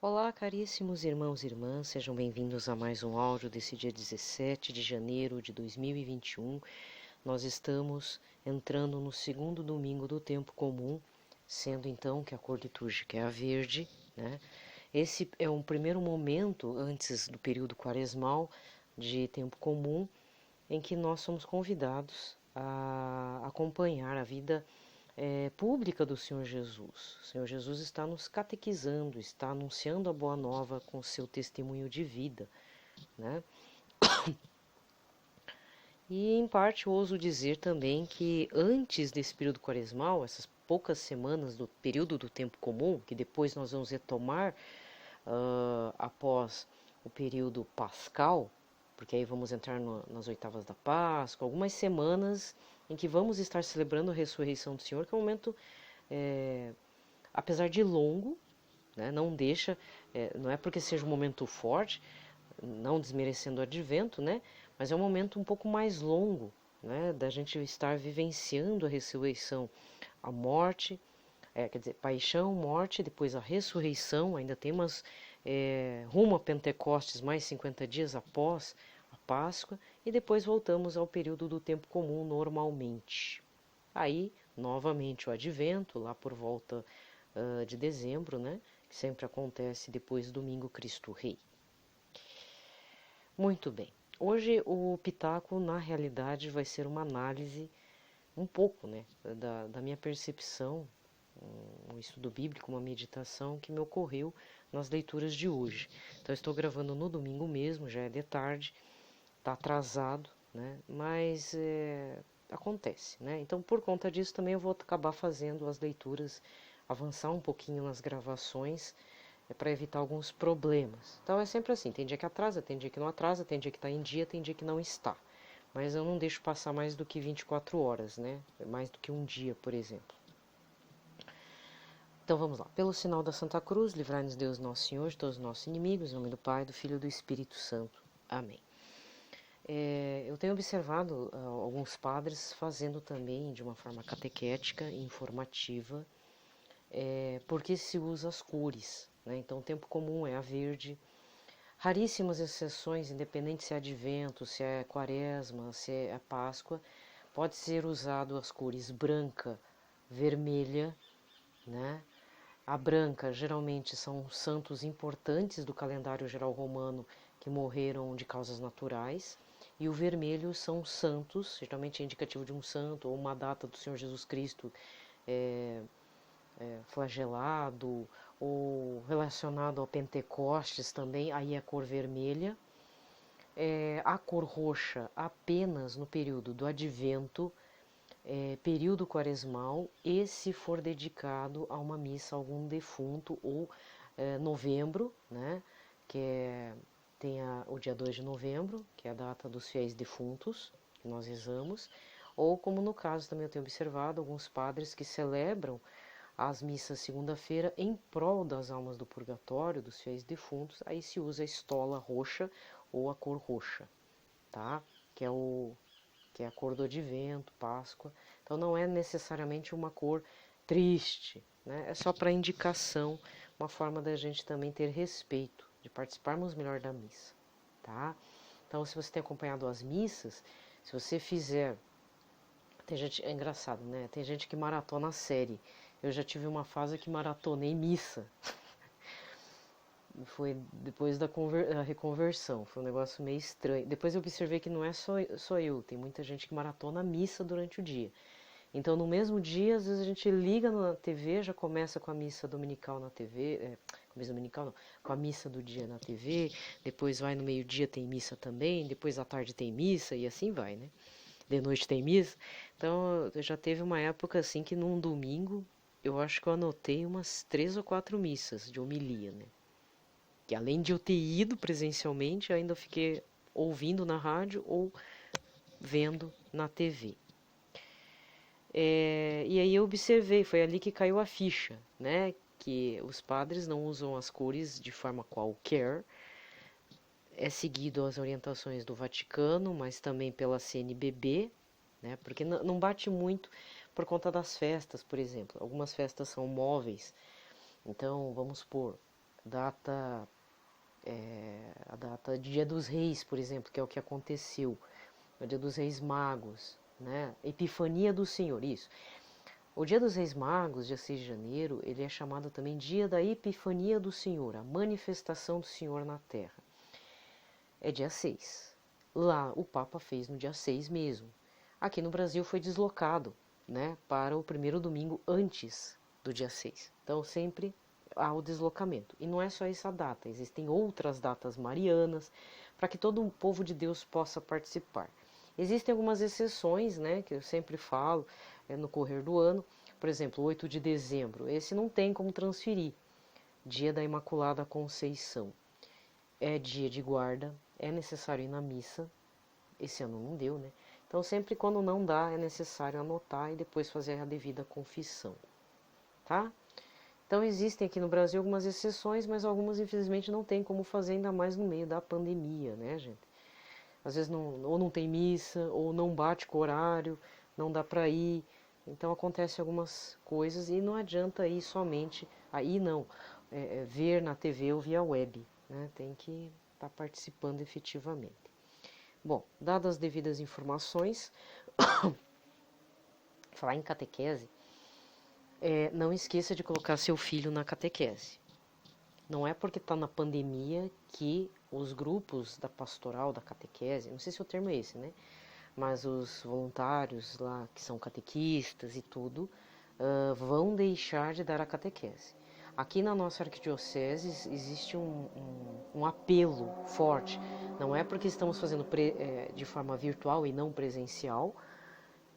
Olá, caríssimos irmãos e irmãs, sejam bem-vindos a mais um áudio desse dia 17 de janeiro de 2021. Nós estamos entrando no segundo domingo do tempo comum, sendo então que a cor litúrgica é a verde, né? Esse é um primeiro momento antes do período quaresmal de tempo comum, em que nós somos convidados a acompanhar a vida pública do Senhor Jesus. O Senhor Jesus está nos catequizando, está anunciando a boa nova com seu testemunho de vida, né? E em parte ouso dizer também que antes desse período quaresmal, essas poucas semanas do período do tempo comum, que depois nós vamos retomar após o período pascal, porque aí vamos entrar nas oitavas da Páscoa, algumas semanas em que vamos estar celebrando a ressurreição do Senhor, que é um momento, apesar de longo, né, não deixa, não é porque seja um momento forte, não desmerecendo o advento, né, mas é um momento um pouco mais longo, né, da gente estar vivenciando a ressurreição, a morte, quer dizer, paixão, morte, depois a ressurreição, ainda temos rumo a Pentecostes, mais 50 dias após a Páscoa, e depois voltamos ao período do tempo comum normalmente. Aí, novamente, o advento, lá por volta de dezembro, né, que sempre acontece depois do domingo Cristo Rei. Muito bem, hoje o Pitaco, na realidade, vai ser uma análise um pouco, né, da minha percepção, um estudo bíblico, uma meditação que me ocorreu nas leituras de hoje. Então, estou gravando no domingo mesmo, já é de tarde, está atrasado, né? Mas acontece, né? Então, por conta disso, também eu vou acabar fazendo as leituras, avançar um pouquinho nas gravações, para evitar alguns problemas. Então, é sempre assim: tem dia que atrasa, tem dia que não atrasa, tem dia que está em dia, tem dia que não está. Mas eu não deixo passar mais do que 24 horas, né? Mais do que um dia, por exemplo. Então vamos lá. Pelo sinal da Santa Cruz, livrai-nos Deus Nosso Senhor de todos os nossos inimigos, em nome do Pai, do Filho e do Espírito Santo. Amém. Eu tenho observado alguns padres fazendo também de uma forma catequética e informativa, porque se usa as cores, né? Então o tempo comum é a verde. Raríssimas exceções, independente se é advento, se é quaresma, se é Páscoa, pode ser usado as cores branca, vermelha, né? A branca geralmente são santos importantes do calendário geral romano que morreram de causas naturais, e o vermelho são santos, geralmente é indicativo de um santo ou uma data do Senhor Jesus Cristo flagelado, ou relacionado ao Pentecostes também, aí é a cor vermelha. A cor roxa apenas no período do advento, período quaresmal, e se for dedicado a uma missa a algum defunto, ou novembro, né, tem o dia 2 de novembro, que é a data dos fiéis defuntos, que nós rezamos, ou como no caso também eu tenho observado, alguns padres que celebram as missas segunda-feira em prol das almas do purgatório, dos fiéis defuntos, aí se usa a estola roxa ou a cor roxa, tá? Que é a cor do advento, Páscoa. Então não é necessariamente uma cor triste, né? É só para indicação, uma forma da gente também ter respeito, de participarmos melhor da missa, tá? Então, se você tem acompanhado as missas, se você fizer... Tem gente, é engraçado, né? Tem gente que maratona a série. Eu já tive uma fase que maratonei missa. Foi depois da reconversão, foi um negócio meio estranho. Depois eu observei que não é só eu, tem muita gente que maratona missa durante o dia. Então, no mesmo dia, às vezes a gente liga na TV, já começa com a missa dominical na TV, com a missa dominical não, com a missa do dia na TV, depois vai no meio-dia tem missa também, depois à tarde tem missa e assim vai, né? De noite tem missa. Então, já teve uma época assim que num domingo, eu acho que eu anotei umas 3 ou 4 missas de homilia, né? Que além de eu ter ido presencialmente, eu ainda fiquei ouvindo na rádio ou vendo na TV. E aí eu observei, foi ali que caiu a ficha, né? Que os padres não usam as cores de forma qualquer, é seguido as orientações do Vaticano, mas também pela CNBB, né? Porque não bate muito por conta das festas, por exemplo. Algumas festas são móveis, então vamos supor, data, a data de Dia dos Reis, por exemplo, que é o que aconteceu, o Dia dos Reis Magos, né? Epifania do Senhor, isso. O Dia dos Reis Magos, dia 6 de janeiro, ele é chamado também Dia da Epifania do Senhor, a manifestação do Senhor na Terra. É dia 6. Lá o Papa fez no dia 6 mesmo. Aqui no Brasil foi deslocado, né, para o primeiro domingo antes do dia 6. Então sempre há o deslocamento. E não é só essa data, existem outras datas marianas para que todo o povo de Deus possa participar. Existem algumas exceções, né, que eu sempre falo no correr do ano. Por exemplo, 8 de dezembro, esse não tem como transferir. Dia da Imaculada Conceição. É dia de guarda, é necessário ir na missa. Esse ano não deu, né? Então, sempre quando não dá, é necessário anotar e depois fazer a devida confissão, tá? Então, existem aqui no Brasil algumas exceções, mas algumas, infelizmente, não tem como fazer, ainda mais no meio da pandemia, né, gente? Às vezes, ou não tem missa, ou não bate com o horário, não dá para ir. Então, acontecem algumas coisas e não adianta ir somente, aí não, ver na TV ou via web, né? Tem que estar participando efetivamente. Bom, dadas as devidas informações, falar em catequese, não esqueça de colocar seu filho na catequese. Não é porque está na pandemia que os grupos da pastoral, da catequese, não sei se o termo é esse, né? Mas os voluntários lá, que são catequistas e tudo, vão deixar de dar a catequese. Aqui na nossa arquidiocese existe um apelo forte. Não é porque estamos fazendo de forma virtual e não presencial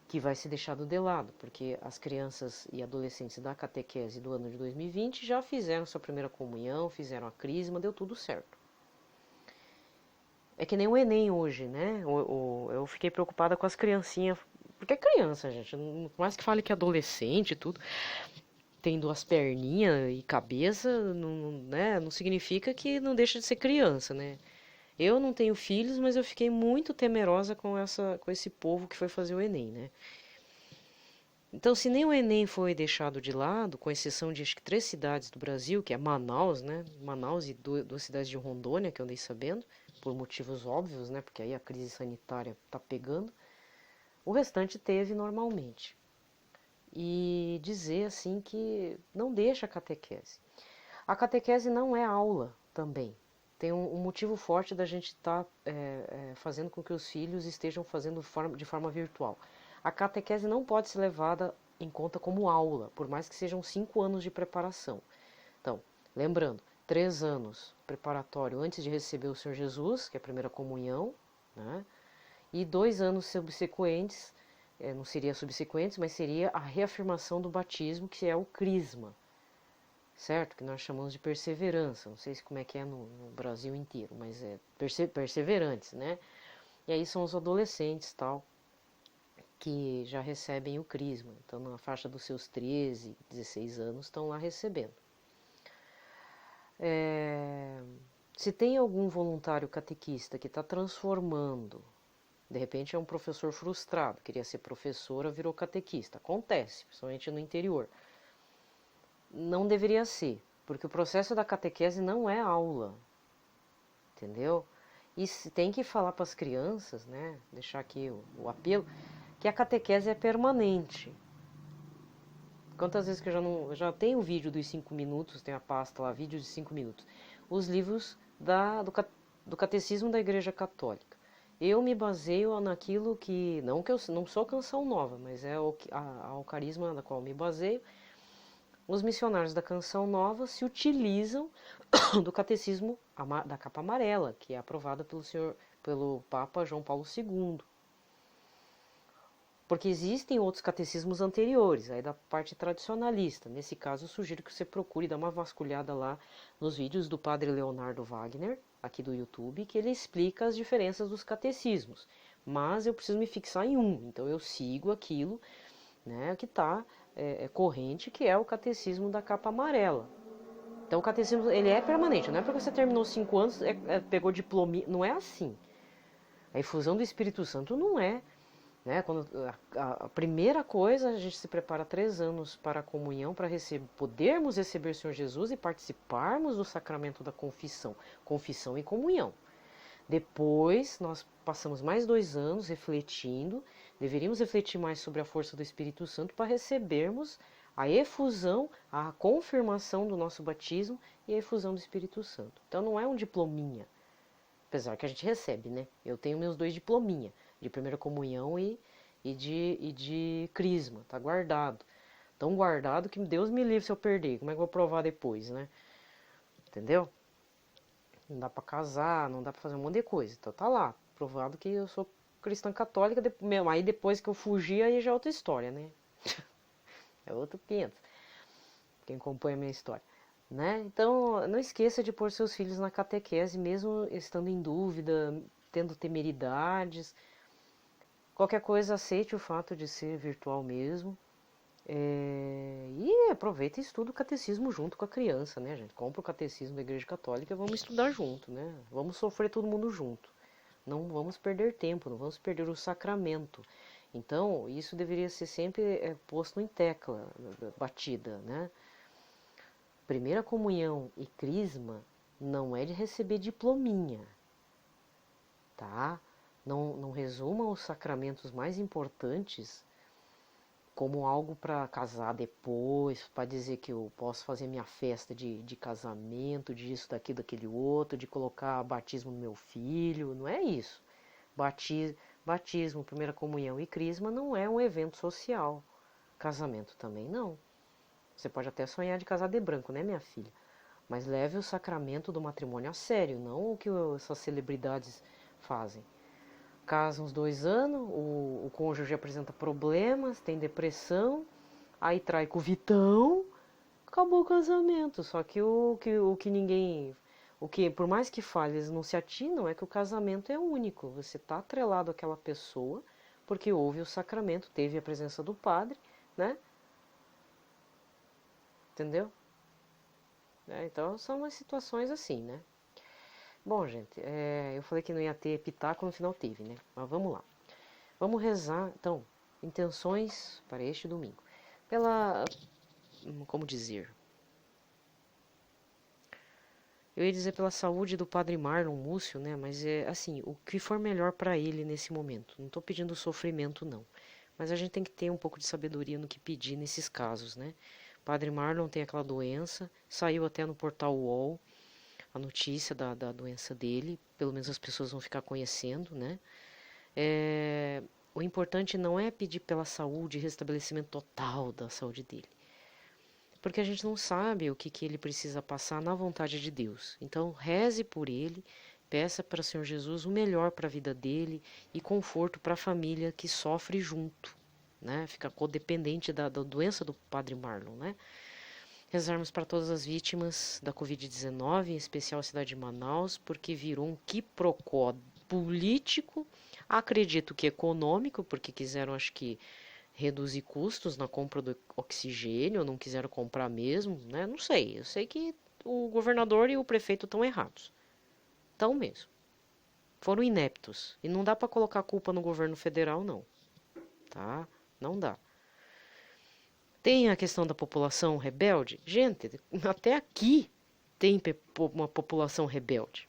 que vai ser deixado de lado, porque as crianças e adolescentes da catequese do ano de 2020 já fizeram sua primeira comunhão, fizeram a crisma, deu tudo certo. É que nem o Enem hoje, né? Eu fiquei preocupada com as criancinhas, porque é criança, gente, por mais que fale que é adolescente e tudo, tem duas perninhas e cabeça, não, né? Não significa que não deixa de ser criança, né? Eu não tenho filhos, mas eu fiquei muito temerosa com esse povo que foi fazer o Enem, né? Então, se nem o Enem foi deixado de lado, com exceção de acho que 3 cidades do Brasil, que é Manaus, né? Manaus e 2 cidades de Rondônia, que eu andei sabendo, por motivos óbvios, né? Porque aí a crise sanitária tá pegando. O restante teve normalmente. E dizer assim que não deixa a catequese. A catequese não é aula também. Tem um motivo forte da gente estar fazendo com que os filhos estejam fazendo de forma virtual. A catequese não pode ser levada em conta como aula, por mais que sejam 5 anos de preparação. Então, lembrando, 3 anos preparatório antes de receber o Senhor Jesus, que é a primeira comunhão, né? E 2 anos subsequentes, não seria subsequentes, mas seria a reafirmação do batismo, que é o crisma, certo? Que nós chamamos de perseverança, não sei como é que é no Brasil inteiro, mas é perseverantes, né? E aí são os adolescentes, tal, que já recebem o crisma, então na faixa dos seus 13, 16 anos estão lá recebendo. Se tem algum voluntário catequista que está transformando, de repente é um professor frustrado, queria ser professora, virou catequista, acontece, principalmente no interior. Não deveria ser, porque o processo da catequese não é aula, entendeu? E tem que falar para as crianças, né, deixar aqui o apelo, que a catequese é permanente. Quantas vezes que eu já tenho o vídeo dos 5 minutos, tem a pasta lá, vídeos de 5 minutos. Os livros do Catecismo da Igreja Católica. Eu me baseio naquilo que, não que eu não sou Canção Nova, mas é o carisma na qual eu me baseio. Os missionários da Canção Nova se utilizam do Catecismo da capa amarela, que é aprovada pelo Papa João Paulo II. Porque existem outros catecismos anteriores, aí da parte tradicionalista. Nesse caso, eu sugiro que você procure dar uma vasculhada lá nos vídeos do Padre Leonardo Wagner, aqui do YouTube, que ele explica as diferenças dos catecismos. Mas eu preciso me fixar em um, então eu sigo aquilo, né, que está corrente, que é o catecismo da capa amarela. Então o catecismo ele é permanente, não é porque você terminou 5 anos, pegou diploma, não é assim. A infusão do Espírito Santo não é, né? Quando a primeira coisa, a gente se prepara 3 anos para a comunhão, para podermos receber o Senhor Jesus e participarmos do sacramento da confissão, confissão e comunhão. Depois, nós passamos mais 2 anos refletindo, deveríamos refletir mais sobre a força do Espírito Santo para recebermos a efusão, a confirmação do nosso batismo e a efusão do Espírito Santo. Então não é um diplominha, apesar que a gente recebe, né? Eu tenho meus 2 diplominha, de primeira comunhão e de crisma, tá guardado. Tão guardado que Deus me livre se eu perder, como é que eu vou provar depois, né? Entendeu? Não dá pra casar, não dá pra fazer um monte de coisa, então tá lá, provado que eu sou cristã católica, aí depois que eu fugi, aí já é outra história, né? É outro 500, quem acompanha a minha história. Né? Então, não esqueça de pôr seus filhos na catequese, mesmo estando em dúvida, tendo temeridades. Qualquer coisa, aceite o fato de ser virtual mesmo. E aproveita e estuda o catecismo junto com a criança, né, gente? Compra o catecismo da Igreja Católica e vamos estudar junto, né? Vamos sofrer todo mundo junto. Não vamos perder tempo, não vamos perder o sacramento. Então, isso deveria ser sempre posto em tecla, batida, né? Primeira comunhão e crisma não é de receber diplominha, tá? Não resuma os sacramentos mais importantes como algo para casar depois, para dizer que eu posso fazer minha festa de casamento, disso, daqui, daquele outro, de colocar batismo no meu filho, não é isso. Batismo, primeira comunhão e crisma não é um evento social. Casamento também não. Você pode até sonhar de casar de branco, né, minha filha? Mas leve o sacramento do matrimônio a sério, não o que essas celebridades fazem. Casa uns 2 anos, o cônjuge apresenta problemas, tem depressão, aí trai com o Vitão, acabou o casamento. Só que o que ninguém... O que, por mais que fale, eles não se atinam, é que o casamento é único. Você está atrelado àquela pessoa, porque houve o sacramento, teve a presença do padre, né? Entendeu? Então são umas situações assim, né? Bom, gente, eu falei que não ia ter pitaco, no final teve, né? Mas vamos lá. Vamos rezar, então, intenções para este domingo. Como dizer? Eu ia dizer pela saúde do padre Marlon Múcio, né? Mas é assim, o que for melhor para ele nesse momento. Não estou pedindo sofrimento, não. Mas a gente tem que ter um pouco de sabedoria no que pedir nesses casos, né? Padre Marlon tem aquela doença, saiu até no portal UOL a notícia da doença dele, pelo menos as pessoas vão ficar conhecendo, né? O importante não é pedir pela saúde, restabelecimento total da saúde dele, porque a gente não sabe o que ele precisa passar na vontade de Deus. Então, reze por ele, peça para o Senhor Jesus o melhor para a vida dele e conforto para a família que sofre junto, né? Fica codependente da doença do Padre Marlon, né? Rezarmos para todas as vítimas da Covid-19, em especial a cidade de Manaus, porque virou um quiprocó político, acredito que econômico, porque quiseram, acho que, reduzir custos na compra do oxigênio, não quiseram comprar mesmo, né? Não sei, eu sei que o governador e o prefeito estão errados. Estão mesmo. Foram ineptos. E não dá para colocar a culpa no governo federal, não. Tá? Não dá. Tem a questão da população rebelde. Gente, até aqui tem uma população rebelde.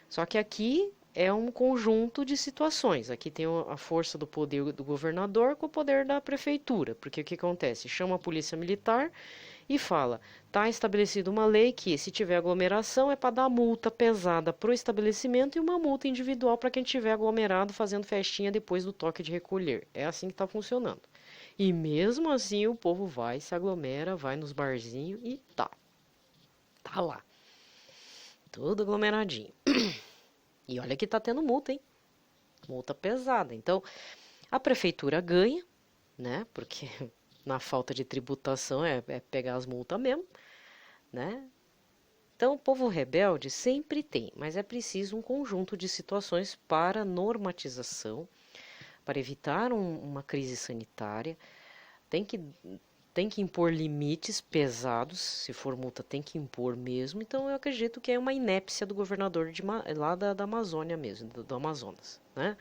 Só que aqui é um conjunto de situações. Aqui tem a força do poder do governador com o poder da prefeitura. Porque o que acontece? Chama a polícia militar e fala: está estabelecida uma lei que, se tiver aglomeração, é para dar multa pesada para o estabelecimento e uma multa individual para quem tiver aglomerado fazendo festinha depois do toque de recolher. É assim que está funcionando. E mesmo assim o povo vai, se aglomera, vai nos barzinhos e tá lá. Tudo aglomeradinho. E olha que tá tendo multa, hein? Multa pesada. Então, a prefeitura ganha, né? Porque na falta de tributação é pegar as multas mesmo, né? Então, o povo rebelde sempre tem, mas é preciso um conjunto de situações para normatização, para evitar uma crise sanitária. Tem que impor limites pesados, se for multa tem que impor mesmo. Então eu acredito que é uma inépcia do governador lá da Amazônia mesmo, do Amazonas, né?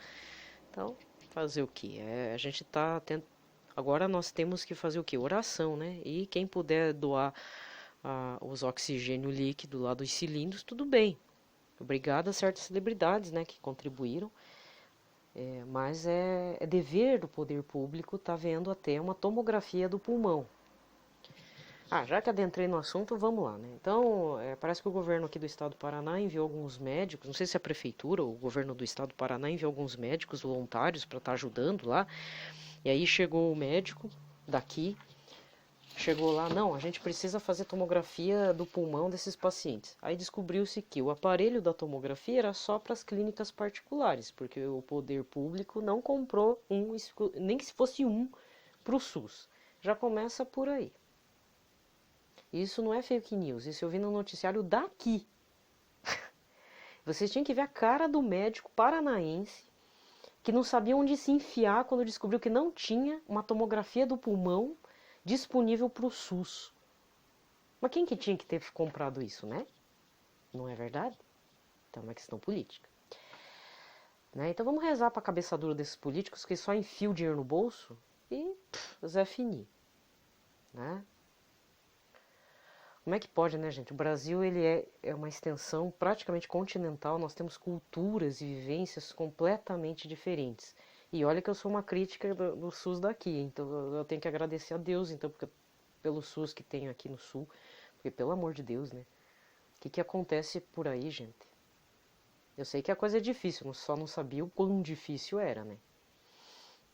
Então Fazer o quê? A gente tá tendo. Agora nós temos que fazer o quê? Oração, né? E quem puder doar os oxigênio líquido lá dos cilindros, tudo bem. Obrigado a certas celebridades, né, que contribuíram. Mas é dever do poder público estar vendo até uma tomografia do pulmão. Já que adentrei no assunto, vamos lá, né? Então, parece que o governo aqui do estado do Paraná enviou alguns médicos, não sei se é a prefeitura ou o governo do estado do Paraná enviou alguns médicos voluntários para estar ajudando lá. E aí chegou o médico daqui, chegou lá, não, a gente precisa fazer tomografia do pulmão desses pacientes. Aí descobriu-se que o aparelho da tomografia era só para as clínicas particulares, porque o poder público não comprou nem que se fosse um, para o SUS. Já começa por aí. Isso não é fake news, isso eu vi no noticiário daqui. Vocês tinham que ver a cara do médico paranaense que não sabia onde se enfiar quando descobriu que não tinha uma tomografia do pulmão disponível para o SUS. Mas quem que tinha que ter comprado isso, né? Não é verdade? Então é uma questão política. Né? Então vamos rezar para a cabeça dura desses políticos que só enfiam o dinheiro no bolso e Zé Fini. Né? Como é que pode, né, gente? O Brasil ele é uma extensão praticamente continental, nós temos culturas e vivências completamente diferentes. E olha que eu sou uma crítica do SUS daqui, então eu tenho que agradecer a Deus, então, pelo SUS que tenho aqui no Sul, porque pelo amor de Deus, né? O que acontece por aí, gente? Eu sei que a coisa é difícil, eu só não sabia o quão difícil era, né?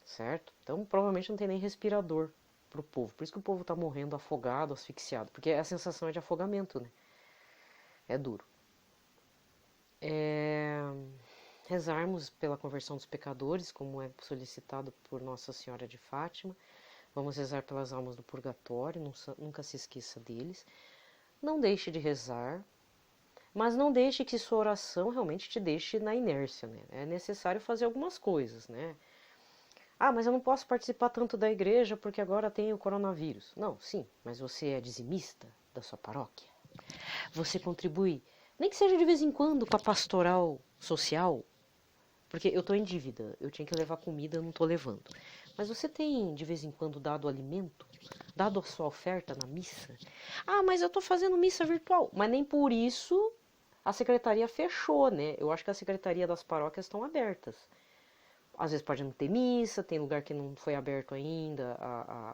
Certo? Então provavelmente não tem nem respirador pro povo. Por isso que o povo tá morrendo afogado, asfixiado. Porque a sensação é de afogamento, né? É duro. Rezarmos pela conversão dos pecadores, como é solicitado por Nossa Senhora de Fátima. Vamos rezar pelas almas do purgatório, nunca se esqueça deles. Não deixe de rezar, mas não deixe que sua oração realmente te deixe na inércia, né? É necessário fazer algumas coisas, né? Mas eu não posso participar tanto da igreja porque agora tem o coronavírus. Não, sim, mas você é dizimista da sua paróquia. Você contribui, nem que seja de vez em quando, com a pastoral social. Porque eu estou em dívida, eu tinha que levar comida, eu não estou levando. Mas você tem, de vez em quando, dado alimento? Dado a sua oferta na missa? Mas eu estou fazendo missa virtual. Mas nem por isso a secretaria fechou, né? Eu acho que a secretaria das paróquias estão abertas. Às vezes pode não ter missa, tem lugar que não foi aberto ainda,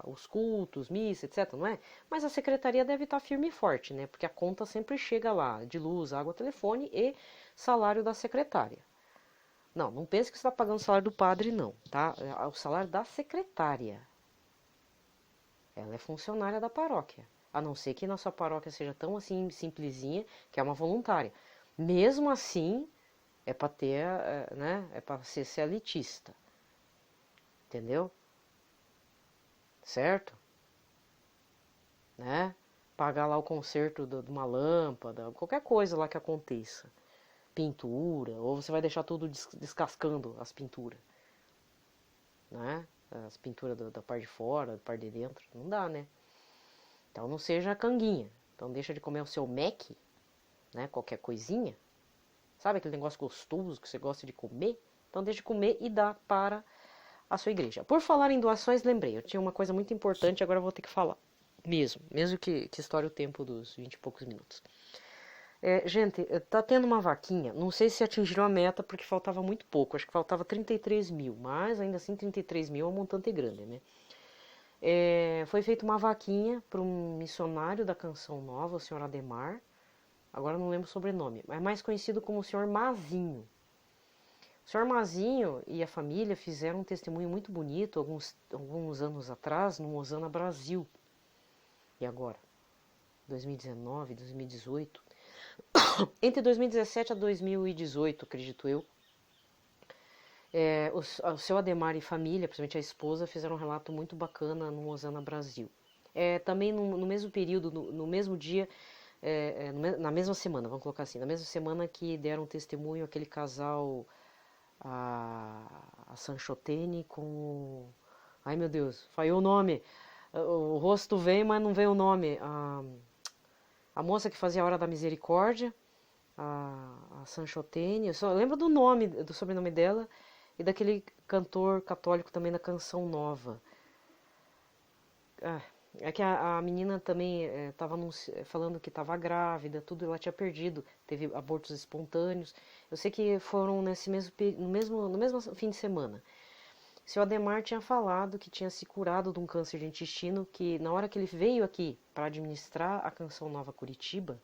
os cultos, missa, etc, não é? Mas a secretaria deve estar firme e forte, né? Porque a conta sempre chega lá, de luz, água, telefone e salário da secretária. Não pense que você está pagando o salário do padre, não, tá? É o salário da secretária. Ela é funcionária da paróquia. A não ser que na sua paróquia seja tão assim simplesinha, que é uma voluntária. Mesmo assim, é para ter, né? É para ser elitista. Entendeu? Certo? Né? Pagar lá o conserto de uma lâmpada, qualquer coisa lá que aconteça. Pintura, ou você vai deixar tudo descascando as pinturas. Né? As pinturas da parte de fora, da parte de dentro. Não dá, né? Então não seja canguinha. Então deixa de comer o seu Mac, né? Qualquer coisinha. Sabe aquele negócio gostoso que você gosta de comer? Então deixa de comer e dá para a sua igreja. Por falar em doações, lembrei, eu tinha uma coisa muito importante, agora eu vou ter que falar. Mesmo que estoure o tempo dos 20 e poucos minutos. Gente, tá tendo uma vaquinha, não sei se atingiram a meta porque faltava muito pouco, acho que faltava 33 mil, mas ainda assim 33 mil é um montante grande, né? Foi feita uma vaquinha para um missionário da Canção Nova, o senhor Ademar, agora não lembro o sobrenome, mas é mais conhecido como o senhor Mazinho. O senhor Mazinho e a família fizeram um testemunho muito bonito alguns anos atrás no Osana Brasil. E agora? 2019, 2018. Entre 2017 a 2018, acredito eu, o seu Ademar e família, principalmente a esposa, fizeram um relato muito bacana no Osana Brasil. Também no mesmo período, no mesmo dia, na mesma semana, vamos colocar assim, na mesma semana que deram testemunho aquele casal, a Sanchotene com... Ai meu Deus, falhou o nome. O rosto vem, mas não vem o nome. A moça que fazia a Hora da Misericórdia, a Sanchotene, eu só lembro do sobrenome dela, e daquele cantor católico também da Canção Nova. É que a menina também estava falando que estava grávida, tudo, ela tinha perdido, teve abortos espontâneos. Eu sei que foram no mesmo fim de semana. O seu Ademar tinha falado que tinha se curado de um câncer de intestino, que na hora que ele veio aqui para administrar a Canção Nova Curitiba,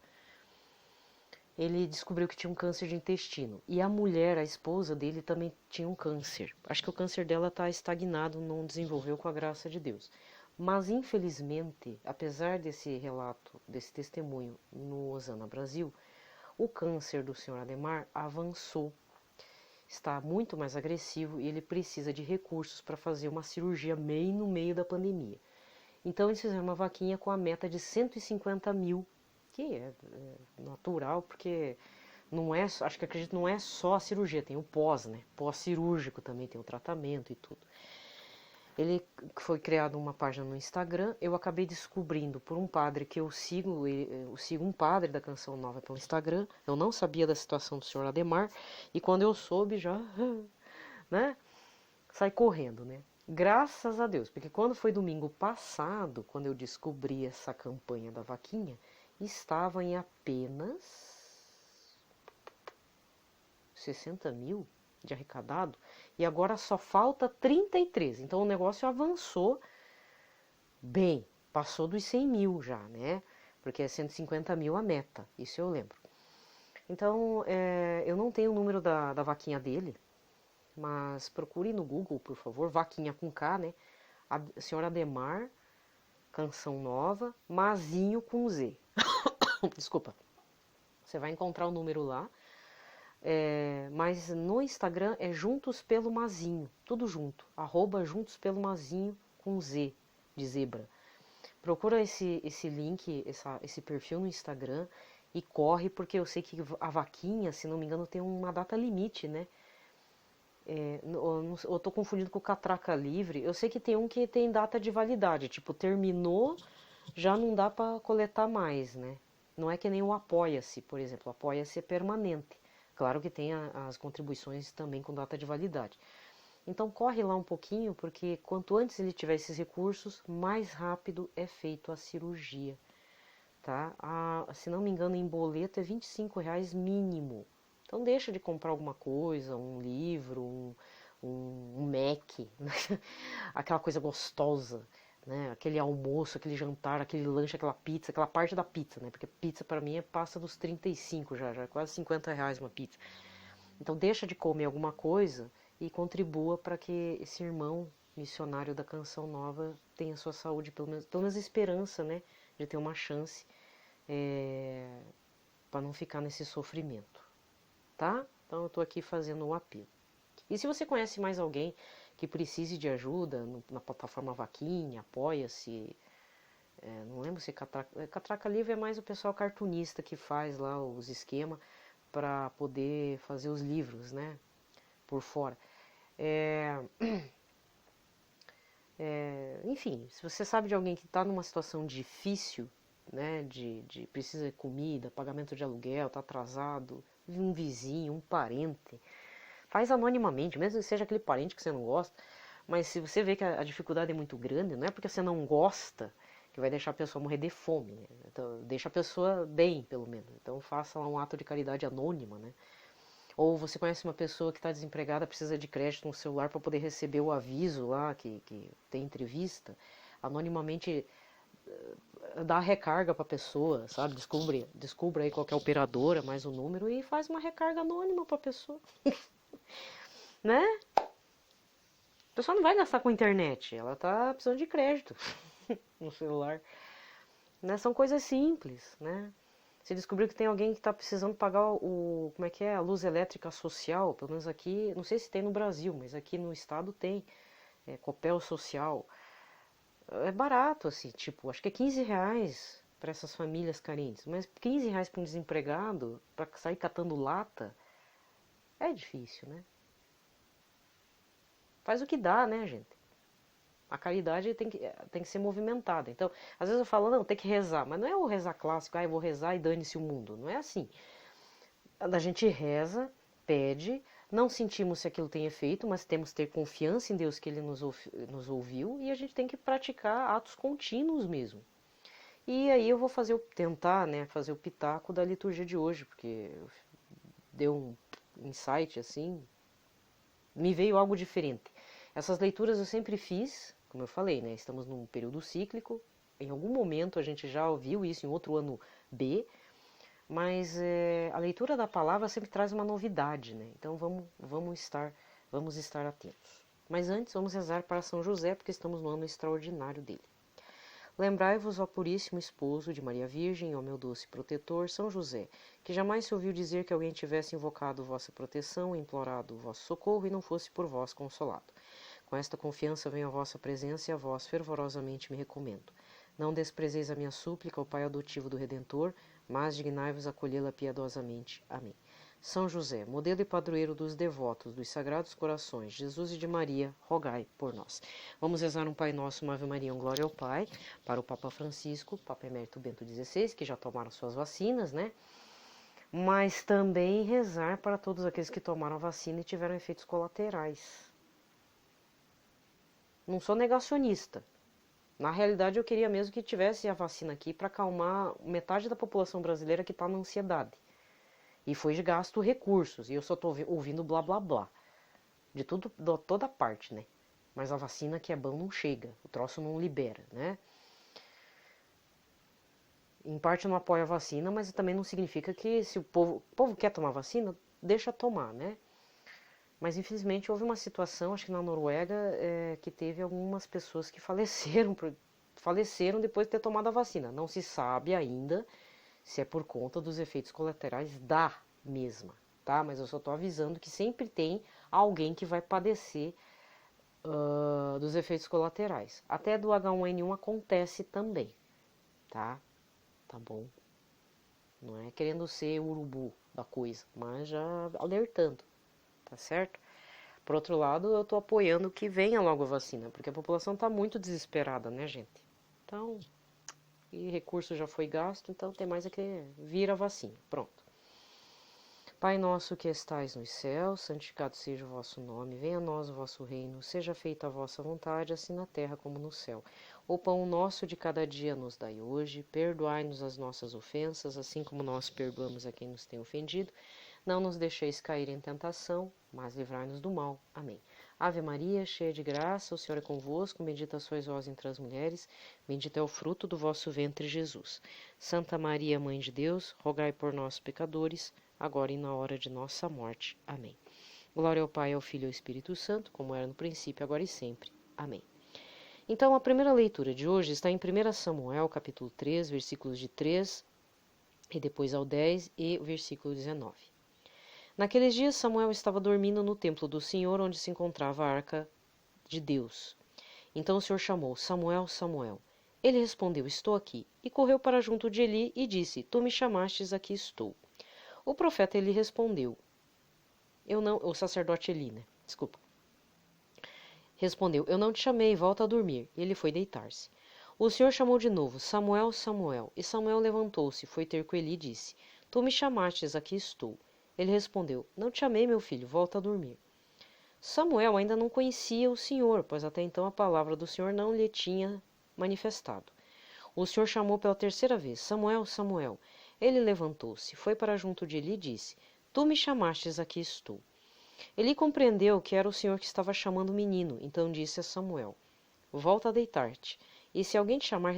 ele descobriu que tinha um câncer de intestino. E a mulher, a esposa dele, também tinha um câncer. Acho que o câncer dela está estagnado, não desenvolveu com a graça de Deus. Mas, infelizmente, apesar desse relato, desse testemunho no Osana Brasil, o câncer do Sr. Ademar avançou, está muito mais agressivo e ele precisa de recursos para fazer uma cirurgia bem no meio da pandemia. Então, eles fizeram uma vaquinha com a meta de 150 mil, que é natural, porque não é, acho que acredito, não é só a cirurgia, tem o pós, né? Pós-cirúrgico também tem o tratamento e tudo. Ele foi criado uma página no Instagram, eu acabei descobrindo por um padre que eu sigo um padre da Canção Nova pelo Instagram, eu não sabia da situação do senhor Ademar, e quando eu soube já, né, sai correndo, né? Graças a Deus, porque quando foi domingo passado, quando eu descobri essa campanha da vaquinha, estava em apenas 60 mil de arrecadado, e agora só falta 33. Então o negócio avançou bem, passou dos 100 mil já, né? Porque é 150 mil a meta, isso eu lembro. Então, eu não tenho o número da vaquinha dele, mas procure no Google, por favor, vaquinha com K, né? A senhora Ademar, Canção Nova, Mazinho com Z. Desculpa. Você vai encontrar o número lá. Mas no Instagram é Juntos pelo Mazinho, tudo junto, @Juntos pelo Mazinho com Z, de zebra. Procura esse link, esse perfil no Instagram e corre, porque eu sei que a vaquinha, se não me engano, tem uma data limite, né? Eu tô confundindo com o Catraca Livre, eu sei que tem um que tem data de validade, tipo, terminou, já não dá para coletar mais, né? Não é que nem o Apoia-se, por exemplo, o Apoia-se é permanente. Claro que tem as contribuições também com data de validade. Então corre lá um pouquinho, porque quanto antes ele tiver esses recursos, mais rápido é feito a cirurgia, tá? Se não me engano, em boleto é R$ 25 mínimo. Então deixa de comprar alguma coisa, um livro, um Mac, aquela coisa gostosa, né? Aquele almoço, aquele jantar, aquele lanche, aquela pizza, aquela parte da pizza, né? Porque pizza para mim passa dos 35 já é quase R$ 50 uma pizza. Então deixa de comer alguma coisa e contribua para que esse irmão missionário da Canção Nova tenha sua saúde, pelo menos esperança, né? De ter uma chance para não ficar nesse sofrimento, tá? Então eu estou aqui fazendo um apelo. E se você conhece mais alguém que precise de ajuda na plataforma Vaquinha, Apoia-se, não lembro se Catraca Livre é mais o pessoal cartunista que faz lá os esquemas para poder fazer os livros, né, por fora. Enfim, se você sabe de alguém que está numa situação difícil, né, de precisa de comida, pagamento de aluguel, está atrasado, um vizinho, um parente, faz anonimamente, mesmo que seja aquele parente que você não gosta, mas se você vê que a dificuldade é muito grande, não é porque você não gosta que vai deixar a pessoa morrer de fome, né? Então, deixa a pessoa bem, pelo menos. Então faça lá um ato de caridade anônima, né? Ou você conhece uma pessoa que está desempregada, precisa de crédito no celular para poder receber o aviso lá que tem entrevista, anonimamente dá a recarga para a pessoa, sabe? Descubra aí qual que é a operadora, mais o número e faz uma recarga anônima para a pessoa. Né? A pessoa não vai gastar com internet, ela tá precisando de crédito no celular. Né? São coisas simples, né? Você descobriu que tem alguém que está precisando pagar como é que é, a luz elétrica social, pelo menos aqui, não sei se tem no Brasil, mas aqui no estado tem, Copel Social. É barato, assim, tipo, acho que é R$ 15 para essas famílias carentes, mas R$ 15 para um desempregado, para sair catando lata, é difícil, né? Faz o que dá, né, gente? A caridade tem que ser movimentada. Então, às vezes eu falo, não, tem que rezar. Mas não é o rezar clássico, eu vou rezar e dane-se o mundo. Não é assim. A gente reza, pede, Não sentimos se aquilo tem efeito, mas temos que ter confiança em Deus que Ele nos ouviu e a gente tem que praticar atos contínuos mesmo. E aí eu vou tentar, né, fazer o pitaco da liturgia de hoje, porque deu um insight assim, me veio algo diferente. Essas leituras eu sempre fiz, como eu falei, né, estamos num período cíclico, em algum momento a gente já ouviu isso em outro ano B, mas a leitura da palavra sempre traz uma novidade, né? Então vamos estar atentos. Mas antes vamos rezar para São José, porque estamos no ano extraordinário dele. Lembrai-vos, ó puríssimo esposo de Maria Virgem, ó meu doce protetor, São José, que jamais se ouviu dizer que alguém tivesse invocado vossa proteção, implorado vosso socorro e não fosse por vós consolado. Com esta confiança venho à vossa presença e a vós fervorosamente me recomendo. Não desprezeis a minha súplica, ó Pai adotivo do Redentor, mas dignai-vos acolhê-la piedosamente. Amém. São José, modelo e padroeiro dos devotos dos Sagrados Corações, Jesus e de Maria, rogai por nós. Vamos rezar um Pai Nosso, uma Ave Maria, um Glória ao Pai, para o Papa Francisco, Papa Emérito Bento XVI, que já tomaram suas vacinas, né? Mas também rezar para todos aqueles que tomaram a vacina e tiveram efeitos colaterais. Não sou negacionista. Na realidade, eu queria mesmo que tivesse a vacina aqui para acalmar metade da população brasileira que está na ansiedade. E foi de gasto recursos, e eu só estou ouvindo blá blá blá. De toda parte, né? Mas a vacina que é bom não chega, o troço não libera, né? Em parte eu não apoio a vacina, mas também não significa que se o povo quer tomar vacina, deixa tomar, né? Mas infelizmente houve uma situação, acho que na Noruega, que teve algumas pessoas que faleceram depois de ter tomado a vacina. Não se sabe ainda se é por conta dos efeitos colaterais da mesma, tá? Mas eu só tô avisando que sempre tem alguém que vai padecer dos efeitos colaterais. Até do H1N1 acontece também, tá? Tá bom? Não é querendo ser urubu da coisa, mas já alertando, tá certo? Por outro lado, eu tô apoiando que venha logo a vacina, porque a população tá muito desesperada, né, gente? Então, e recurso já foi gasto, então tem mais é que vir a vacina. Pronto. Pai nosso que estais nos céus, santificado seja o vosso nome, venha a nós o vosso reino, seja feita a vossa vontade, assim na terra como no céu. O pão nosso de cada dia nos dai hoje, perdoai-nos as nossas ofensas, assim como nós perdoamos a quem nos tem ofendido. Não nos deixeis cair em tentação, mas livrai-nos do mal. Amém. Ave Maria, cheia de graça, o Senhor é convosco, bendita sois vós entre as mulheres, bendito é o fruto do vosso ventre, Jesus. Santa Maria, Mãe de Deus, rogai por nós, pecadores, agora e na hora de nossa morte. Amém. Glória ao Pai, ao Filho e ao Espírito Santo, como era no princípio, agora e sempre. Amém. Então, a primeira leitura de hoje está em 1 Samuel, capítulo 3, versículos de 3 e depois ao 10 e o versículo 19. Naqueles dias, Samuel estava dormindo no templo do Senhor, onde se encontrava a arca de Deus. Então o Senhor chamou: Samuel, Samuel. Ele respondeu: Estou aqui. E correu para junto de Eli e disse: Tu me chamastes, aqui estou. O profeta Eli respondeu: Eu não. O sacerdote Eli, né? Desculpa. Respondeu: Eu não te chamei, volta a dormir. E ele foi deitar-se. O Senhor chamou de novo: Samuel, Samuel. E Samuel levantou-se, foi ter com Eli e disse: Tu me chamastes, aqui estou. Ele respondeu: Não te chamei, meu filho, volta a dormir. Samuel ainda não conhecia o Senhor, pois até então a palavra do Senhor não lhe tinha manifestado. O Senhor chamou pela terceira vez: Samuel, Samuel. Ele levantou-se, foi para junto de Eli e disse: Tu me chamastes, aqui estou. Eli compreendeu que era o Senhor que estava chamando o menino, então disse a Samuel: Volta a deitar-te, e se alguém te chamar,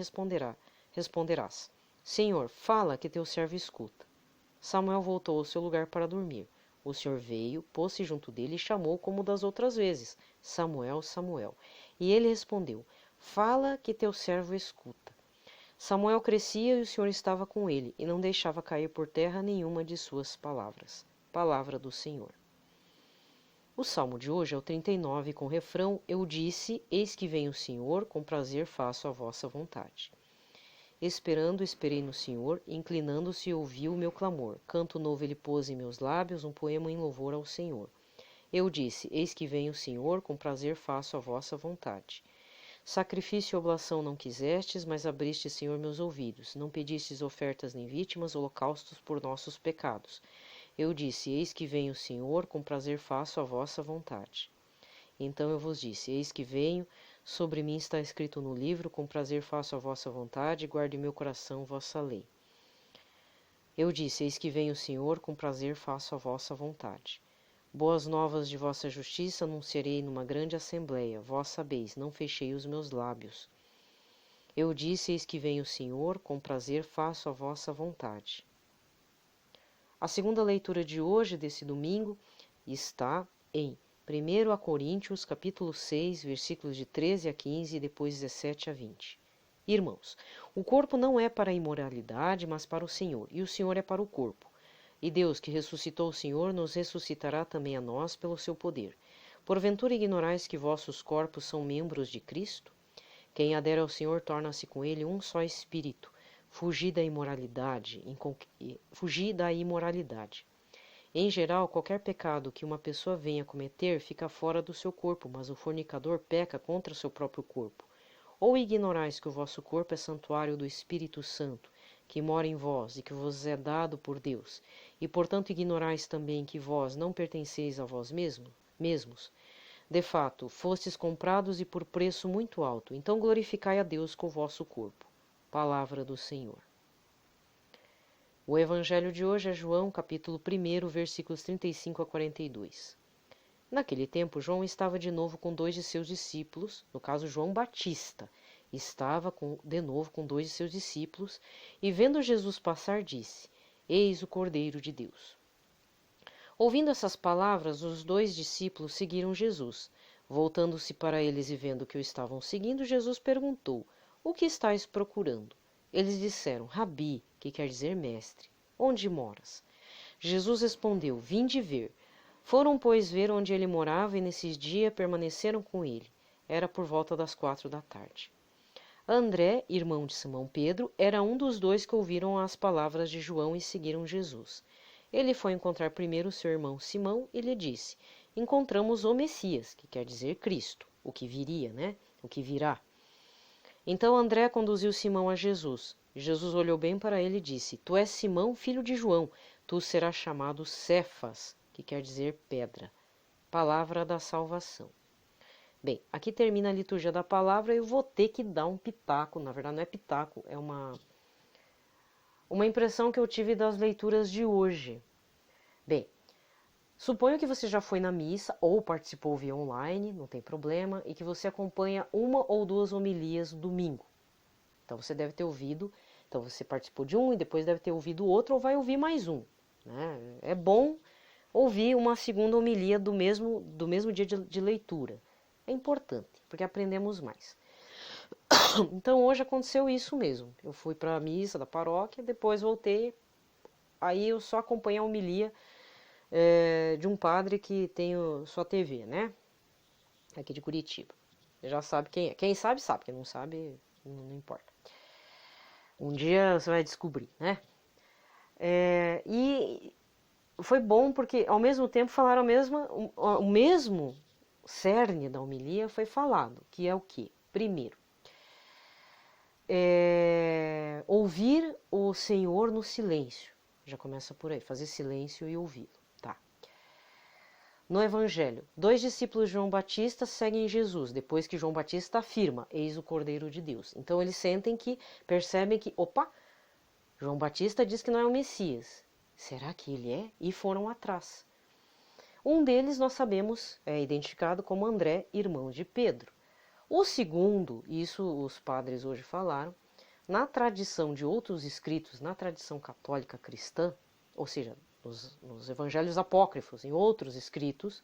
responderás: Senhor, fala que teu servo escuta. Samuel voltou ao seu lugar para dormir. O Senhor veio, pôs-se junto dele e chamou como das outras vezes: Samuel, Samuel. E ele respondeu: Fala que teu servo escuta. Samuel crescia e o Senhor estava com ele, e não deixava cair por terra nenhuma de suas palavras. Palavra do Senhor. O salmo de hoje é o 39, com o refrão: Eu disse, eis que vem o Senhor, com prazer faço a vossa vontade. Esperando, esperei no Senhor, inclinando-se ouviu o meu clamor. Canto novo ele pôs em meus lábios, um poema em louvor ao Senhor. Eu disse, eis que vem o Senhor, com prazer faço a vossa vontade. Sacrifício e oblação não quisestes, mas abriste, Senhor, meus ouvidos. Não pedistes ofertas nem vítimas, holocaustos por nossos pecados. Eu disse: Eis que vem o Senhor, com prazer faço a vossa vontade. Então eu vos disse: Eis que venho, sobre mim está escrito no livro, com prazer faço a vossa vontade, guarde meu coração vossa lei. Eu disse: Eis que vem o Senhor, com prazer faço a vossa vontade. Boas novas de vossa justiça anunciarei numa grande assembleia, vós sabeis, não fechei os meus lábios. Eu disse: Eis que vem o Senhor, com prazer faço a vossa vontade. A segunda leitura de hoje, desse domingo, está em 1 Coríntios, capítulo 6, versículos de 13 a 15 e depois 17 a 20. Irmãos, o corpo não é para a imoralidade, mas para o Senhor, e o Senhor é para o corpo. E Deus, que ressuscitou o Senhor, nos ressuscitará também a nós pelo seu poder. Porventura ignorais que vossos corpos são membros de Cristo? Quem adere ao Senhor torna-se com ele um só espírito. Fugir da imoralidade. Em geral, qualquer pecado que uma pessoa venha cometer fica fora do seu corpo, mas o fornicador peca contra o seu próprio corpo. Ou ignorais que o vosso corpo é santuário do Espírito Santo, que mora em vós e que vos é dado por Deus, e portanto ignorais também que vós não pertenceis a vós mesmos? De fato, fostes comprados e por preço muito alto, então glorificai a Deus com o vosso corpo. Palavra do Senhor. O evangelho de hoje é João, capítulo 1, versículos 35 a 42. Naquele tempo, João estava de novo com 2 de seus discípulos, no caso João Batista, estava de novo com 2 de seus discípulos, e vendo Jesus passar, disse: Eis o Cordeiro de Deus. Ouvindo essas palavras, os 2 discípulos seguiram Jesus. Voltando-se para eles e vendo que o estavam seguindo, Jesus perguntou: O que estáis procurando? Eles disseram: Rabi, que quer dizer mestre, onde moras? Jesus respondeu: Vinde ver. Foram, pois, ver onde ele morava, e nesses dias permaneceram com ele. Era por volta das 4 da tarde. André, irmão de Simão Pedro, era um dos 2 que ouviram as palavras de João e seguiram Jesus. Ele foi encontrar primeiro seu irmão Simão e lhe disse: Encontramos o Messias, que quer dizer Cristo, o que viria, né? O que virá. Então André conduziu Simão a Jesus. Jesus olhou bem para ele e disse: Tu és Simão, filho de João, tu serás chamado Cefas, que quer dizer pedra. Palavra da salvação. Bem, aqui termina a liturgia da palavra e eu vou ter que dar um pitaco. Na verdade não é pitaco, é uma impressão que eu tive das leituras de hoje. Bem, suponho que você já foi na missa ou participou via online, não tem problema, e que você acompanha uma ou 2 homilias no domingo. Então você deve ter ouvido, então você participou de um e depois deve ter ouvido outro ou vai ouvir mais um, né? É bom ouvir uma segunda homilia do mesmo dia de leitura. É importante, porque aprendemos mais. Então hoje aconteceu isso mesmo. Eu fui para a missa da paróquia, depois voltei, aí eu só acompanhei a homilia de um padre que tem sua TV, né? Aqui de Curitiba. Você já sabe quem é. Quem sabe, sabe. Quem não sabe, não importa. Um dia você vai descobrir, né? E foi bom porque, ao mesmo tempo, falaram o mesmo cerne da homilia foi falado, que é o quê? Primeiro, ouvir o Senhor no silêncio. Já começa por aí, fazer silêncio e ouvi-lo. Tá. No Evangelho, 2 discípulos de João Batista seguem Jesus, depois que João Batista afirma, eis o Cordeiro de Deus. Então eles percebem que, opa, João Batista diz que não é o Messias. Será que ele é? E foram atrás. Um deles nós sabemos é identificado como André, irmão de Pedro. O segundo, isso os padres hoje falaram, na tradição de outros escritos, na tradição católica cristã, ou seja, nos evangelhos apócrifos, em outros escritos,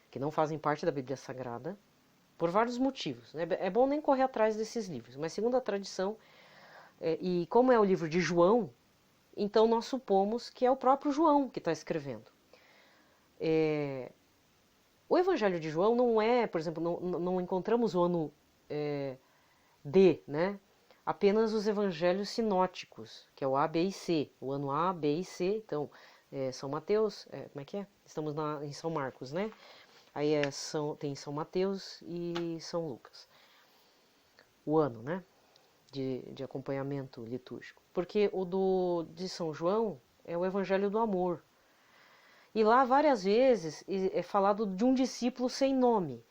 que não fazem parte da Bíblia Sagrada, por vários motivos. Né? É bom nem correr atrás desses livros, mas segundo a tradição, e como é o livro de João, então nós supomos que é o próprio João que está escrevendo. O Evangelho de João não é, por exemplo, não encontramos o ano D, né? Apenas os evangelhos sinóticos, que é o A, B e C, o ano A, B e C. Então, São Mateus, como é que é? Estamos em São Marcos, né? Aí tem São Mateus e São Lucas. O ano, né? De acompanhamento litúrgico. Porque o de São João é o evangelho do amor. E lá várias vezes é falado de um discípulo sem nome.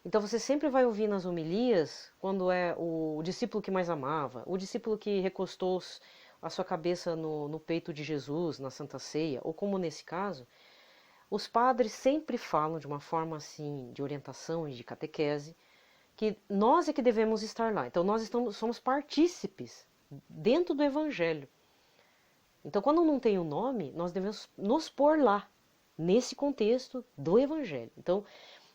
Então você sempre vai ouvir nas homilias, quando é o discípulo que mais amava, o discípulo que recostou a sua cabeça no peito de Jesus, na Santa Ceia, ou como nesse caso, os padres sempre falam de uma forma assim, de orientação e de catequese, que nós é que devemos estar lá. Então nós somos partícipes dentro do Evangelho. Então quando não tem o nome, nós devemos nos pôr lá, nesse contexto do Evangelho. Então,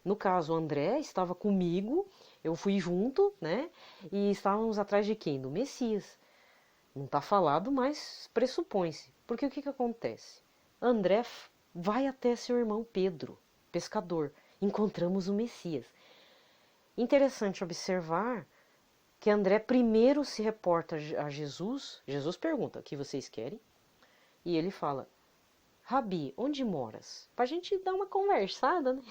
no caso, o André estava comigo, eu fui junto, né? E estávamos atrás de quem? Do Messias. Não está falado, mas pressupõe-se. Porque o que acontece? André vai até seu irmão Pedro, pescador. Encontramos o Messias. Interessante observar que André primeiro se reporta a Jesus. Jesus pergunta: o que vocês querem? E ele fala: Rabi, onde moras? Pra gente dar uma conversada, né?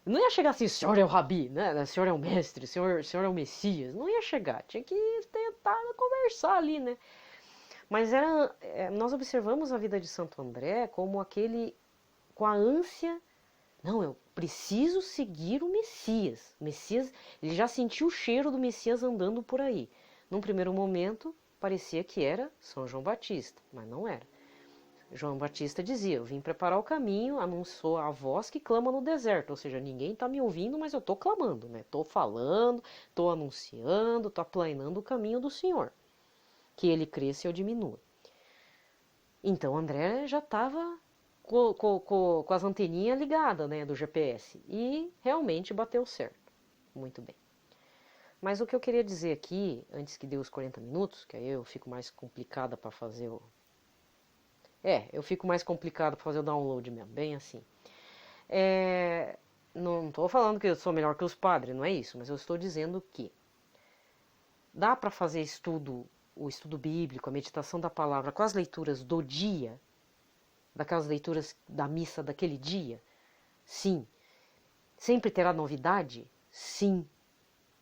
Não ia chegar assim, o senhor é o Rabi, né? O senhor é o mestre, o senhor é o Messias. Não ia chegar, tinha que tentar conversar ali, né? Mas nós observamos a vida de Santo André como aquele com a ânsia. Não, eu preciso seguir o Messias. O Messias, ele já sentiu o cheiro do Messias andando por aí. Num primeiro momento, parecia que era São João Batista, mas não era. João Batista dizia: eu vim preparar o caminho, anunciou a voz que clama no deserto. Ou seja, ninguém está me ouvindo, mas eu estou clamando, né? Estou falando, estou anunciando, estou aplanando o caminho do Senhor. Que ele cresça e eu diminua. Então André já estava com as anteninhas ligadas, né, do GPS. E realmente bateu certo. Muito bem. Mas o que eu queria dizer aqui, antes que dê os 40 minutos, que aí eu fico mais complicada para fazer o... eu fico mais complicado para fazer o download mesmo, bem assim. Não estou falando que eu sou melhor que os padres, não é isso, mas eu estou dizendo que dá para fazer o estudo bíblico, a meditação da palavra com as leituras do dia, daquelas leituras da missa daquele dia? Sim. Sempre terá novidade? Sim.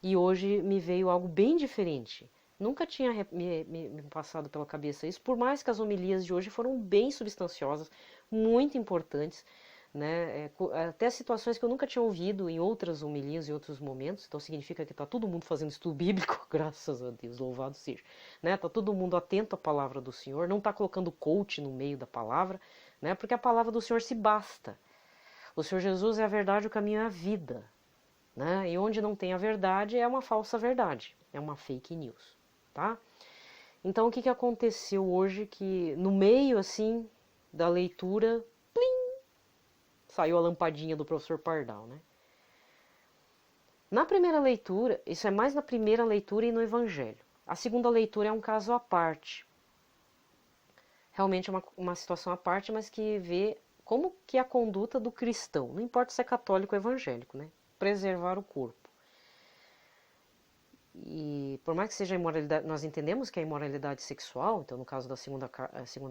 E hoje me veio algo bem diferente. Nunca tinha me passado pela cabeça isso, por mais que as homilias de hoje foram bem substanciosas, muito importantes, né? Até situações que eu nunca tinha ouvido em outras homilias e outros momentos. Então significa que está todo mundo fazendo estudo bíblico, graças a Deus, louvado seja, né? Está todo mundo atento à palavra do Senhor, não está colocando coach no meio da palavra, né? Porque a palavra do Senhor se basta. O Senhor Jesus é a verdade, o caminho e a vida, né? E onde não tem a verdade é uma falsa verdade, é uma fake news, tá? Então o que aconteceu hoje que no meio assim da leitura, plim, saiu a lampadinha do professor Pardal, né? Na primeira leitura, isso é mais na primeira leitura e no Evangelho. A segunda leitura é um caso à parte. Realmente é uma situação à parte, mas que vê como que é a conduta do cristão, não importa se é católico ou evangélico, né? Preservar o corpo. E por mais que seja imoralidade, nós entendemos que é imoralidade sexual, então no caso da segunda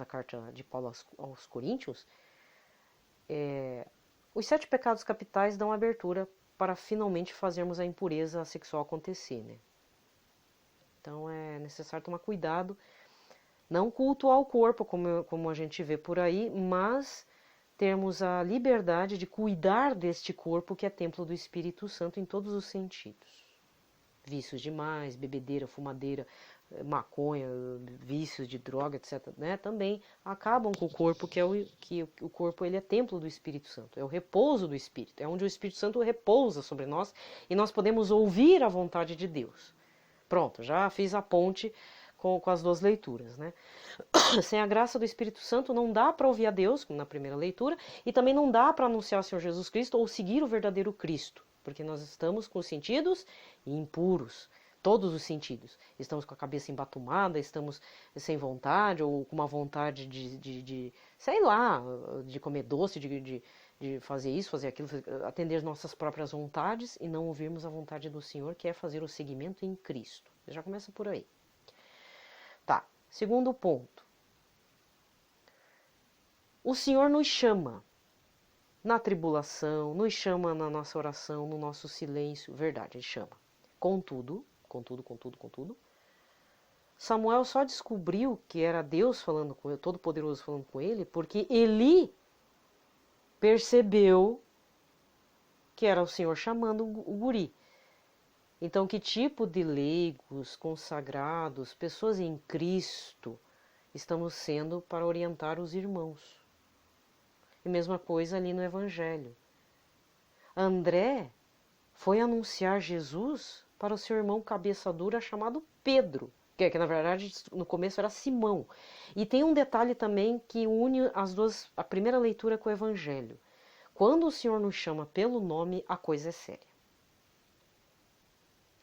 carta de Paulo aos Coríntios, os 7 pecados capitais dão abertura para finalmente fazermos a impureza sexual acontecer, né? Então é necessário tomar cuidado, não cultuar o corpo como a gente vê por aí, mas termos a liberdade de cuidar deste corpo que é templo do Espírito Santo em todos os sentidos. Vícios demais, bebedeira, fumadeira, maconha, vícios de droga, etc., né, também acabam com o corpo, que o corpo ele é templo do Espírito Santo, é o repouso do Espírito, é onde o Espírito Santo repousa sobre nós e nós podemos ouvir a vontade de Deus. Pronto, já fiz a ponte com as duas leituras, né? Sem a graça do Espírito Santo não dá para ouvir a Deus, como na primeira leitura, e também não dá para anunciar o Senhor Jesus Cristo ou seguir o verdadeiro Cristo, porque nós estamos com os sentidos impuros, todos os sentidos. Estamos com a cabeça embatumada, estamos sem vontade, ou com uma vontade de sei lá, de comer doce, de fazer isso, fazer aquilo, atender nossas próprias vontades e não ouvirmos a vontade do Senhor, que é fazer o seguimento em Cristo. Já começa por aí. Tá, segundo ponto. O Senhor nos chama na tribulação, nos chama na nossa oração, no nosso silêncio. Verdade, Ele chama. Contudo, Samuel só descobriu que era Deus falando com ele, Todo-Poderoso falando com ele, porque Eli percebeu que era o Senhor chamando o guri. Então, que tipo de leigos, consagrados, pessoas em Cristo estamos sendo para orientar os irmãos? E mesma coisa ali no Evangelho. André foi anunciar Jesus para o seu irmão cabeça dura chamado Pedro, que na verdade no começo era Simão. E tem um detalhe também que une as duas, a primeira leitura com o Evangelho. Quando o Senhor nos chama pelo nome, a coisa é séria.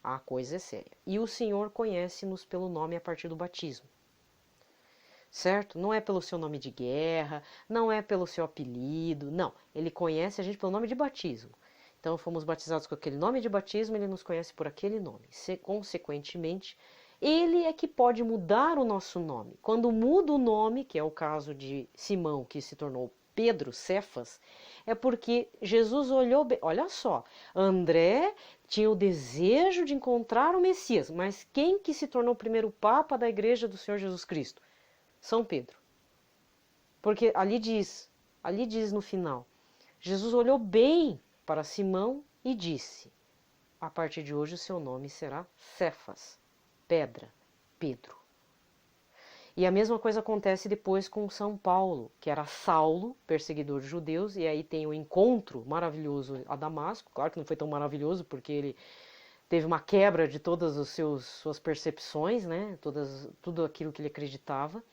A coisa é séria. E o Senhor conhece-nos pelo nome a partir do batismo. Certo? Não é pelo seu nome de guerra, não é pelo seu apelido, não. Ele conhece a gente pelo nome de batismo. Então, fomos batizados com aquele nome de batismo, ele nos conhece por aquele nome. Consequentemente, ele é que pode mudar o nosso nome. Quando muda o nome, que é o caso de Simão, que se tornou Pedro, Cefas, é porque Jesus olhou bem. Olha só, André tinha o desejo de encontrar o Messias, mas quem que se tornou o primeiro Papa da Igreja do Senhor Jesus Cristo? São Pedro. Porque ali diz no final, Jesus olhou bem para Simão e disse: a partir de hoje o seu nome será Cefas, pedra, Pedro. E a mesma coisa acontece depois com São Paulo, que era Saulo, perseguidor de judeus, e aí tem o encontro maravilhoso a Damasco. Claro que não foi tão maravilhoso, porque ele teve uma quebra de todas as suas percepções, né? Tudo aquilo que ele acreditava.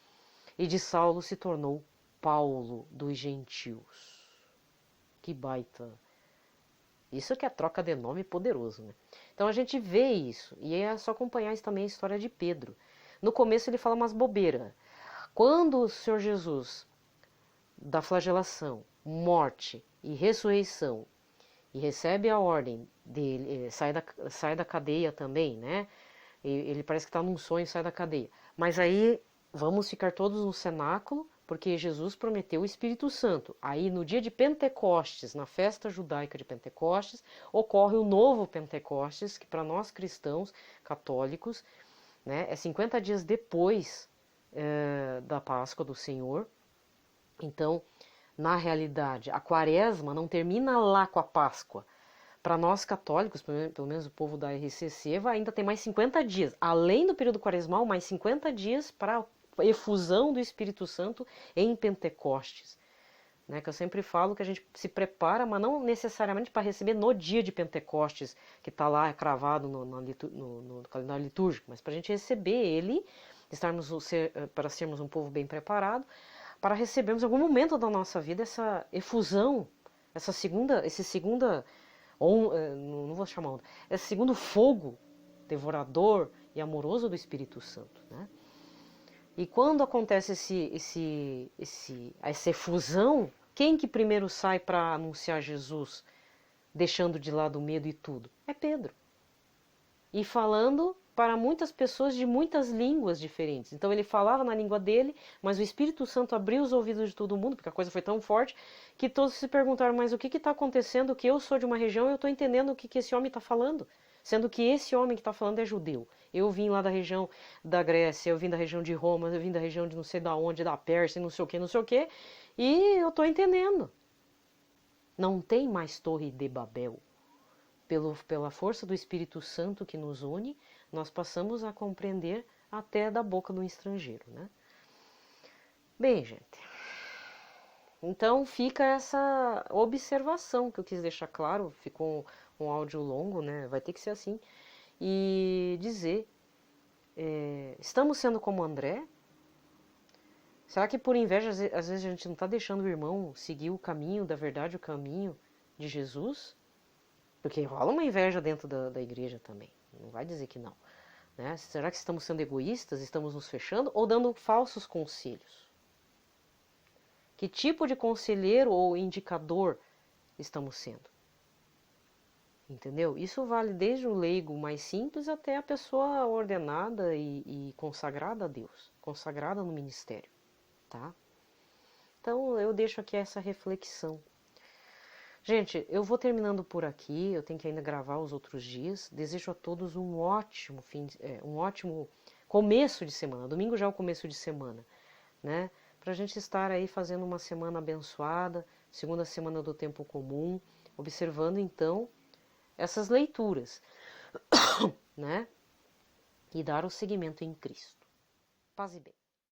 E de Saulo se tornou Paulo dos gentios. Que baita! Isso que é troca de nome poderoso, né? Então a gente vê isso, e é só acompanhar também a história de Pedro. No começo ele fala umas bobeiras. Quando o Senhor Jesus, da flagelação, morte e ressurreição, e recebe a ordem dele, sai da cadeia também, né? Ele parece que está num sonho e sai da cadeia. Mas aí vamos ficar todos no cenáculo, porque Jesus prometeu o Espírito Santo. Aí no dia de Pentecostes, na festa judaica de Pentecostes, ocorre o novo Pentecostes, que para nós cristãos católicos, né, é 50 dias depois da Páscoa do Senhor. Então, na realidade, a quaresma não termina lá com a Páscoa. Para nós católicos, pelo menos o povo da RCC, ainda tem mais 50 dias. Além do período quaresmal, mais 50 dias para a efusão do Espírito Santo em Pentecostes. Né, que eu sempre falo que a gente se prepara, mas não necessariamente para receber no dia de Pentecostes, que está lá cravado no calendário litúrgico, mas para a gente receber ele, para sermos um povo bem preparado, para recebermos em algum momento da nossa vida essa efusão, esse segundo fogo devorador e amoroso do Espírito Santo, né? E quando acontece essa efusão, quem que primeiro sai para anunciar Jesus, deixando de lado o medo e tudo? É Pedro. E falando para muitas pessoas de muitas línguas diferentes. Então ele falava na língua dele, mas o Espírito Santo abriu os ouvidos de todo mundo, porque a coisa foi tão forte, que todos se perguntaram, mas o que está acontecendo? Que eu sou de uma região e eu estou entendendo o que esse homem está falando. Sendo que esse homem que está falando é judeu. Eu vim lá da região da Grécia, eu vim da região de Roma, eu vim da região de não sei da onde, da Pérsia, não sei o que, e eu estou entendendo. Não tem mais Torre de Babel. Pela força do Espírito Santo que nos une, nós passamos a compreender até da boca do estrangeiro, né? Bem, gente, então fica essa observação que eu quis deixar claro, ficou um áudio longo, né? Vai ter que ser assim, e dizer, estamos sendo como André? Será que por inveja, às vezes a gente não está deixando o irmão seguir o caminho da verdade, o caminho de Jesus? Porque rola uma inveja dentro da igreja também, não vai dizer que não. Né? Será que estamos sendo egoístas, estamos nos fechando ou dando falsos conselhos? Que tipo de conselheiro ou indicador estamos sendo? Entendeu? Isso vale desde o leigo mais simples até a pessoa ordenada e consagrada a Deus, consagrada no ministério, tá? Então eu deixo aqui essa reflexão. Gente, eu vou terminando por aqui, eu tenho que ainda gravar os outros dias. Desejo a todos um ótimo começo de semana, domingo já é o começo de semana, né? Para a gente estar aí fazendo uma semana abençoada, segunda semana do tempo comum, observando então essas leituras, né? E dar o seguimento em Cristo. Paz e bem.